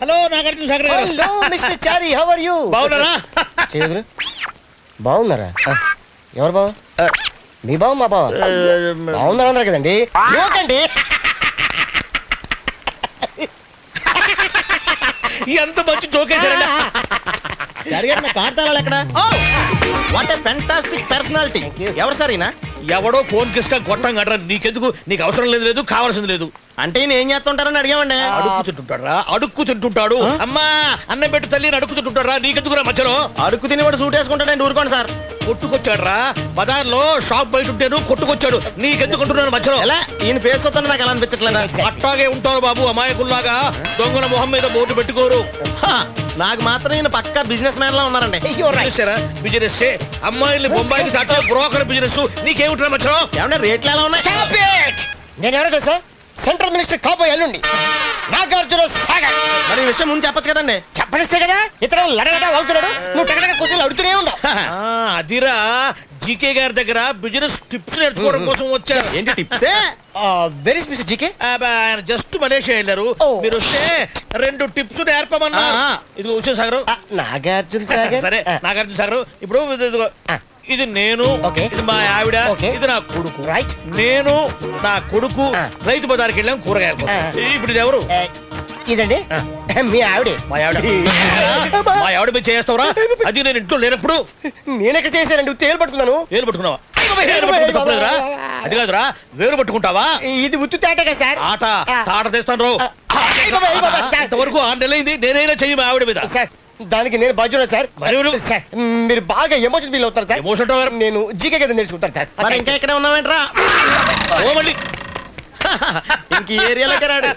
Hello Nagarjuna Sagar గారు. Hello mister Chari, how are you? బాగున్నారా? చేదురు బాగున్నారా? ఎవరు బావ? మీ బావ మా బావ బాగున్నారు అన్నారు కదండి. చూడండి ఎంత మంచి జోకేశారండి. కార్తాలు ఎక్కడ? What a fantastic personality. ఎవరు సార్ ఈయన? ఎవడో ఫోన్ కిస్కా గొట్టం కట్టరా, నీకెందుకు? నీకు అవసరం లేదు, లేదు కావాల్సింది లేదు. అంటే ఈయన ఏం చేస్తుంటారని అడిగామండి. అడుక్కు తింటుంటాడా? అడుక్కు తింటుంటాడు. అమ్మా అన్నం పెట్టు తల్లి అడుక్కు తింటుంటారా? నీకెందుకురా మధ్యలో? అడుక్కు తినేవాడు సూట్ వేసుకుంటాడండి. ఊరుకోండి సార్. కొట్టుకొచ్చాడు రా, బజార్లో షాప్ బయట ఉంటాను కొట్టుకొచ్చాడు. నీకెందుకుంటున్నాను మధ్యలో? ఎలా ఈయన పేరు చూస్తుంటే నాకు ఎలా అనిపించట్లేదా? అట్టాగే ఉంటారు బాబు, అమాయకుల్లాగా దొంగల మొహం మీద బోర్డు పెట్టుకోరు. హా, నాకు మాత్రం ఈయన పక్కా బిజినెస్ మ్యాన్ లా ఉన్నారండి. బిజినెస్ అమ్మాయిల్ని బొంబాయికి దాటో బ్రోకర్ బిజినెస్. నీకేమిటా మధ్యలో? ఏమన్నా రేట్లు ఎలా ఉన్నాయి? నేను ఎవరో తెలుసా? సెంట్రల్ మినిస్టర్ కాబోయే అల్లుండి నాగార్జున సాగర్. మరి ఈ విషయం ముందు చెప్పచ్చు కదండి. చెప్పనిస్తే కదా ఇతను లడగడ వాగుతున్నాడు, నువ్వు టగడగ కూర్చొని అడుగుతూనే ఉండవు. అదిరా జీకే గారి దగ్గర బిజినెస్ టిప్స్ నేర్చుకోవడం కోసం వచ్చారు. ఏంటి టిప్సే? Very Mister GK. ఆయన జస్ట్ మలేషియా వెళ్ళారు. మీరు వస్తే 2 టిప్స్ నేర్పమన్నా. ఇదిగో ఉషా సాగర్. నాగార్జున సాగర్. సరే నాగార్జున సాగర్. ఇప్పుడు ఇదిగో, ఇది నేను, ఇది మా ఆవిడ, ఇది నా కొడుకు. రైట్. నేను నా కొడుకు రైతు బజార్కి వెళ్ళాం కూరగాయల కోసం. ఇప్పుడు ఇది ఎవరు? ఇదండి మీ ఆవిడే. మా ఆవిడ మీద చేస్తావురా? అది నేను ఇంట్లో లేనప్పుడు. నేనెక్కడ చేశానండి? తేలు పట్టుకున్నాను. వేలు పట్టుకున్నావా? అది కాదురా, వేలు పట్టుకుంటావా? ఇది ఉత్తు తేటగా సార్. ఆట తాట తెస్తాను రావు. ఇంతవరకు 6 నెలలైంది నేనైనా చెయ్యి మా ఆవిడ మీద. సార్ దానికి నేను బాధ్యున్నా సార్. సార్ మీరు బాగా ఎమోషన్ ఫీల్ అవుతారు సార్. ఎమోషన్ నేను జీకే కదా నేర్చుకుంటాను సార్. మరి ఇంకా ఇక్కడ ఉన్నావేంట్రా? మళ్ళీ ఇంక ఏరియాలోకి రాడు.